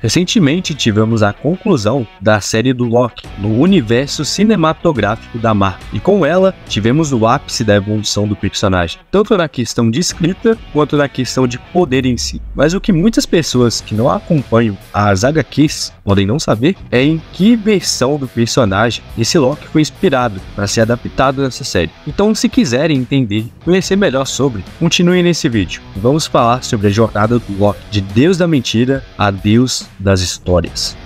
Recentemente tivemos a conclusão da série do Loki no universo cinematográfico da Marvel, e com ela tivemos o ápice da evolução do personagem, tanto na questão de escrita quanto na questão de poder em si. Mas o que muitas pessoas que não acompanham as HQs podem não saber é em que versão do personagem esse Loki foi inspirado para ser adaptado nessa série. Então, se quiserem entender e conhecer melhor sobre, continuem nesse vídeo. Vamos falar sobre a jornada do Loki, de Deus da mentira a Deus das histórias.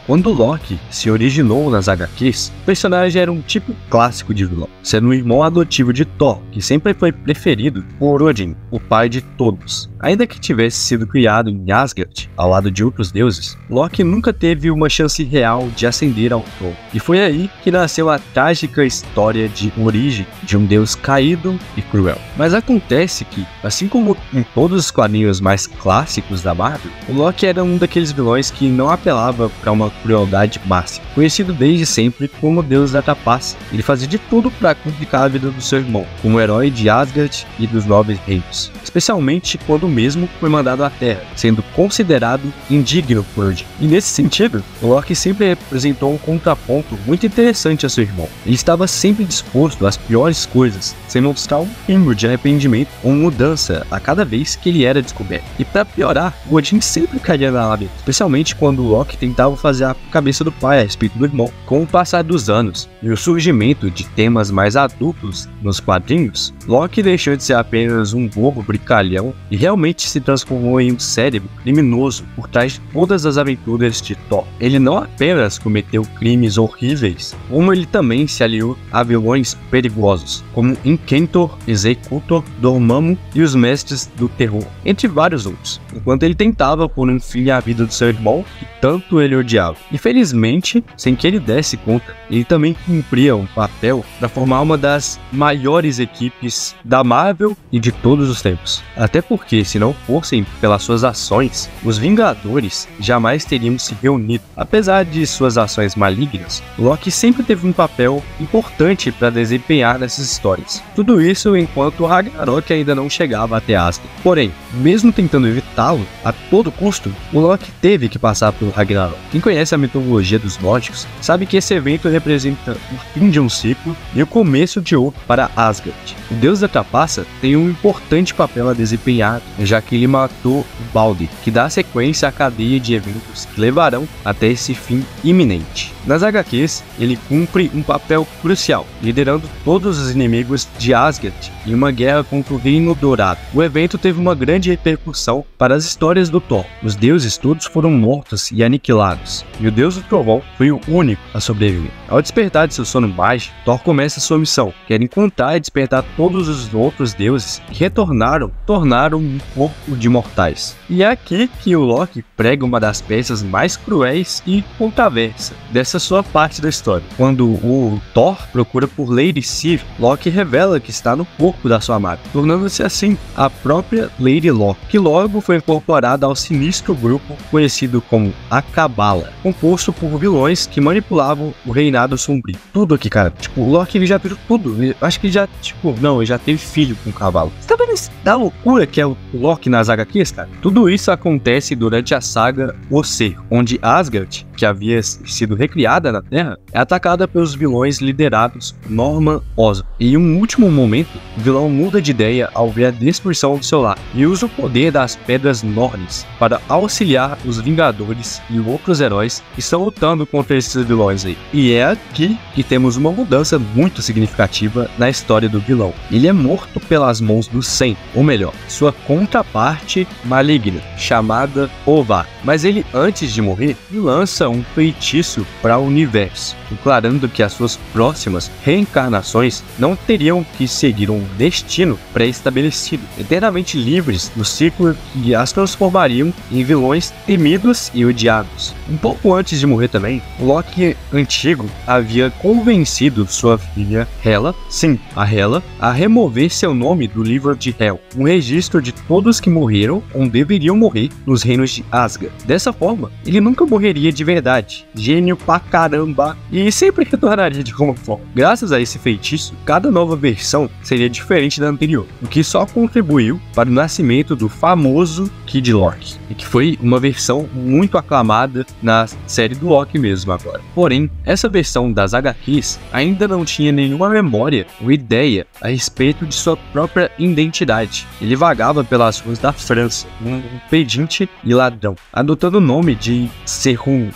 Quando Loki se originou nas HQs, o personagem era um tipo clássico de vilão, sendo um irmão adotivo de Thor, que sempre foi preferido por Odin, o pai de todos. Ainda que tivesse sido criado em Asgard, ao lado de outros deuses, Loki nunca teve uma chance real de ascender ao trono. E foi aí que nasceu a trágica história de origem de um deus caído e cruel. Mas acontece que, assim como em todos os quadrinhos mais clássicos da Marvel, o Loki era um daqueles vilões que não apelava para uma crueldade máxima. Conhecido desde sempre como Deus da trapaça, ele fazia de tudo para complicar a vida do seu irmão, como herói de Asgard e dos Nove Reinos, especialmente quando o mesmo foi mandado à Terra, sendo considerado indigno por Odin. E nesse sentido, o Loki sempre representou um contraponto muito interessante a seu irmão. Ele estava sempre disposto às piores coisas, sem mostrar um pingo de arrependimento ou mudança a cada vez que ele era descoberto. E para piorar, o Odin sempre caía na lábia, especialmente quando o Loki tentava fazer a cabeça do pai a respeito do irmão. Com o passar dos anos e o surgimento de temas mais adultos nos quadrinhos, Loki deixou de ser apenas um bobo brincalhão e realmente se transformou em um cérebro criminoso por trás de todas as aventuras de Thor. Ele não apenas cometeu crimes horríveis, como ele também se aliou a vilões perigosos, como Incantor, Executor, Dormammu e os Mestres do Terror, entre vários outros, enquanto ele tentava pôr um fim à vida do seu irmão, que tanto ele odiava. Infelizmente, sem que ele desse conta, ele também cumpria um papel para formar uma das maiores equipes da Marvel e de todos os tempos. Até porque, se não fossem pelas suas ações, os Vingadores jamais teriam se reunido. Apesar de suas ações malignas, Loki sempre teve um papel importante para desempenhar nessas histórias. Tudo isso enquanto o Ragnarok ainda não chegava até Asgard. Porém, mesmo tentando evitá-lo a todo custo, o Loki teve que passar pelo Ragnarok. Quem conhece a mitologia dos nórdicos sabe que esse evento representa o fim de um ciclo e o começo de outro para Asgard. O deus da trapaça tem um importante papel a desempenhar, já que ele matou Balder, que dá sequência à cadeia de eventos que levarão até esse fim iminente. Nas HQs, ele cumpre um papel crucial, liderando todos os inimigos de Asgard em uma guerra contra o Reino Dourado. O evento teve uma grande repercussão para as histórias do Thor. Os deuses todos foram mortos e aniquilados, e o deus do trovão foi o único a sobreviver. Ao despertar de seu sono mágico, Thor começa sua missão, que era encontrar e despertar todos os outros deuses que tornaram um corpo de mortais. E é aqui que o Loki prega uma das peças mais cruéis e controversa dessa sua parte da história. Quando o Thor procura por Lady Sif, Loki revela que está no corpo da sua amada, tornando-se assim a própria Lady Loki, que logo foi incorporada ao sinistro grupo conhecido como a Cabala, composto por vilões que manipulavam o reinado sombrio. Tudo aqui, cara. Tipo, o Loki ele já viu tudo. Acho que já, ele já teve filho com o cavalo. Você tá vendo isso? Da loucura que é o Loki nas HQs, cara? Tudo isso acontece durante a saga O Ser, onde Asgard, que havia sido recriada na Terra, é atacada pelos vilões liderados por Norman Osborn. E em um último momento, o vilão muda de ideia ao ver a destruição do seu lar e usa o poder das Pedras Nornis para auxiliar os Vingadores e outros heróis que estão lutando contra esses vilões aí. E é aqui que temos uma mudança muito significativa na história do vilão. Ele é morto pelas mãos do Sen, ou melhor, sua contraparte maligna, chamada Ovar. Mas ele, antes de morrer, lança um feitiço para o universo, declarando que as suas próximas reencarnações não teriam que seguir um destino pré-estabelecido, eternamente livres do ciclo que as transformariam em vilões temidos e odiados. Um pouco antes de morrer também, o Loki antigo havia convencido sua filha Hela, sim, a Hela, a remover seu nome do livro de Hel, um registro de todos que morreram ou deveriam morrer nos reinos de Asgard. Dessa forma, ele nunca morreria de verdade verdade, gênio pra caramba, e sempre retornaria de alguma forma. Graças a esse feitiço, cada nova versão seria diferente da anterior, o que só contribuiu para o nascimento do famoso Kid Loki, e que foi uma versão muito aclamada na série do Loki mesmo agora. Porém, essa versão das HQs ainda não tinha nenhuma memória ou ideia a respeito de sua própria identidade. Ele vagava pelas ruas da França, um pedinte e ladrão, adotando o nome de Serruri.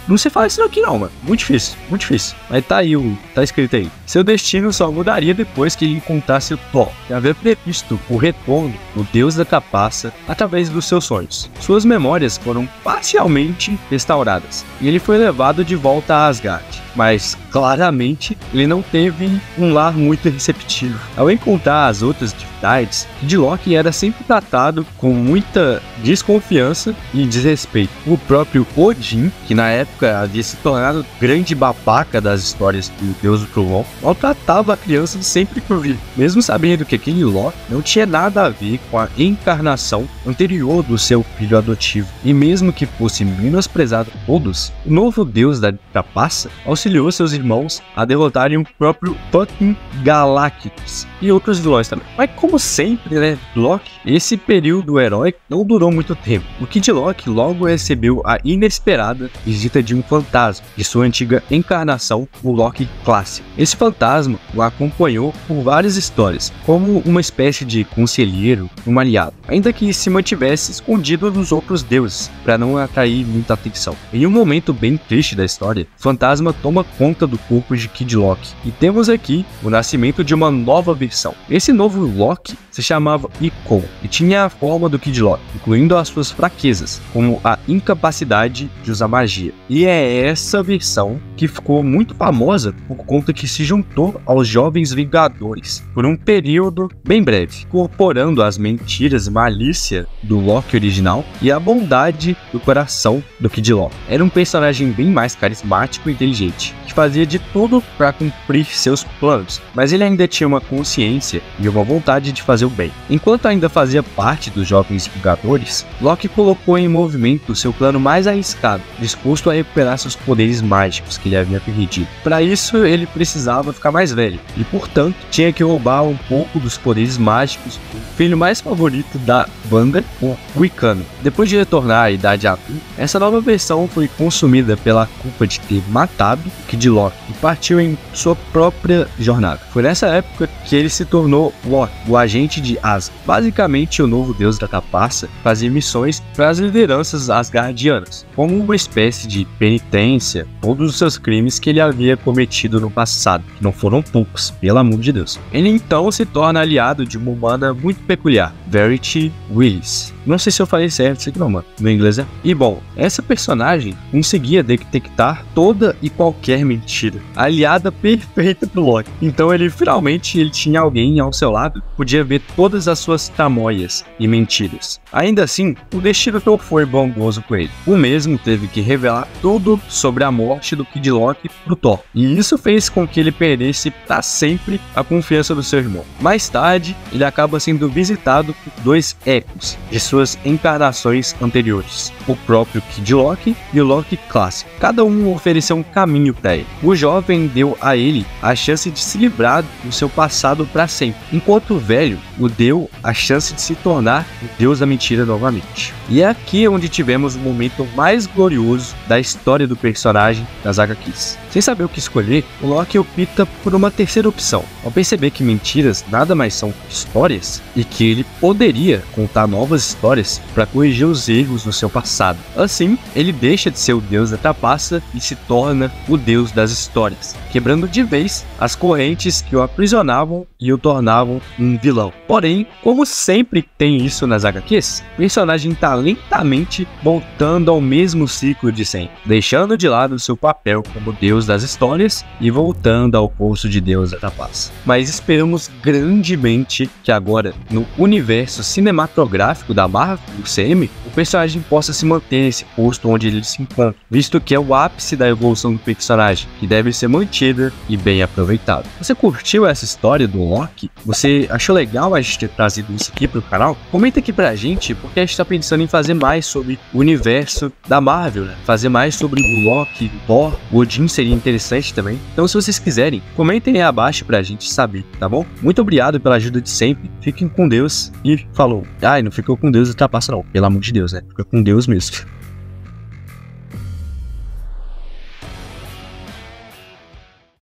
Não se fala isso aqui não, mano. Muito difícil, muito difícil. Mas tá aí, tá escrito aí. Seu destino só mudaria depois que ele encontrasse o Thor, que havia previsto o retorno do deus da trapaça através dos seus sonhos. Suas memórias foram parcialmente restauradas, e ele foi levado de volta a Asgard. Mas, claramente, ele não teve um lar muito receptivo. Ao encontrar as outras divindades, Kid Loki era sempre tratado com muita desconfiança e desrespeito. O próprio Odin, que na época havia se tornado grande babaca das histórias do deus do trovão, maltratava a criança sempre que ouvia, mesmo sabendo que aquele Loki não tinha nada a ver com a encarnação anterior do seu filho adotivo. E mesmo que fosse menosprezado por todos, o novo deus da trapaça auxiliou seus irmãos a derrotarem o próprio fucking Galactus e outros vilões também. Mas como sempre, né, Loki, esse período heróico não durou muito tempo. O Kid Loki logo recebeu a inesperada visita de um fantasma, de sua antiga encarnação, o Loki clássico. Esse fantasma o acompanhou por várias histórias, como uma espécie de conselheiro, um aliado, ainda que se mantivesse escondido dos outros deuses, para não atrair muita atenção. Em um momento bem triste da história, o fantasma toma conta do corpo de Kid Loki, e temos aqui o nascimento de uma nova versão. Esse novo Loki se chamava Iko e tinha a forma do Kid Loki, incluindo as suas fraquezas, como a incapacidade de usar magia. E é essa versão que ficou muito famosa por conta que se juntou aos Jovens Vingadores por um período bem breve, incorporando as mentiras e malícia do Loki original e a bondade do coração do Kid Loki. Era um personagem bem mais carismático e inteligente, que fazia de tudo para cumprir seus planos, mas ele ainda tinha uma consciência e uma vontade de fazer o bem. Enquanto ainda fazia parte dos Jovens Vingadores, Loki colocou em movimento seu plano mais arriscado, disposto a recuperar seus poderes mágicos que ele havia perdido. Para isso, ele precisava ficar mais velho, e portanto, tinha que roubar um pouco dos poderes mágicos do filho mais favorito da Wanda, o Wiccan. Depois de retornar à idade adulta, essa nova versão foi consumida pela culpa de ter matado Kid Loki e partiu em sua própria jornada. Foi nessa época que ele se tornou Loki, o agente de Asgard. Basicamente, o novo deus da trapaça fazia missões para as lideranças asgardianas, como uma espécie de penitência por todos os seus crimes que ele havia cometido no passado, que não foram poucos, pelo amor de Deus. Ele então se torna aliado de uma humana muito peculiar, Verity Willis. Não sei se eu falei certo isso aqui não, mano. No inglês é. E bom, essa personagem conseguia detectar toda e qualquer mentira. A aliada perfeita pro Loki. Então ele finalmente tinha alguém ao seu lado que podia ver todas as suas tramóias e mentiras. Ainda assim, o destino não foi bondoso com ele. O mesmo teve que revelar tudo sobre a morte do Kid Loki pro Thor. E isso fez com que ele perdesse para sempre a confiança do seu irmão. Mais tarde, ele acaba sendo visitado por dois ecos de suas encarnações anteriores, o próprio Kid Loki e o Loki clássico. Cada um ofereceu um caminho para ele. O jovem deu a ele a chance de se livrar do seu passado para sempre, enquanto o velho o deu a chance de se tornar o deus da mentira novamente. E é aqui onde tivemos o momento mais glorioso da história do personagem das HQs. Sem saber o que escolher, o Loki opta por uma terceira opção. Ao perceber que mentiras nada mais são histórias e que ele poderia contar novas histórias para corrigir os erros do seu passado. Assim, ele deixa de ser o deus da trapaça e se torna o deus das histórias, quebrando de vez as correntes que o aprisionavam e o tornavam um vilão. Porém, como sempre tem isso nas HQs, o personagem está lentamente voltando ao mesmo ciclo de sempre, deixando de lado seu papel como deus das histórias e voltando ao posto de deus da trapaça. Mas esperamos grandemente que agora, no universo cinematográfico da Marvel, o CM, o personagem possa se manter nesse posto onde ele se encontra, visto que é o ápice da evolução do personagem, que deve ser mantida e bem aproveitado. Você curtiu essa história do Loki? Você achou legal a gente ter trazido isso aqui pro canal? Comenta aqui pra gente, porque a gente tá pensando em fazer mais sobre o universo da Marvel, né? Fazer mais sobre o Loki, o Thor, o Odin seria interessante também. Então se vocês quiserem, comentem aí abaixo pra gente saber, tá bom? Muito obrigado pela ajuda de sempre, fiquem com Deus e falou. Ai, não ficou com Deus ultrapassa não, pelo amor de Deus, né? Fica com Deus mesmo.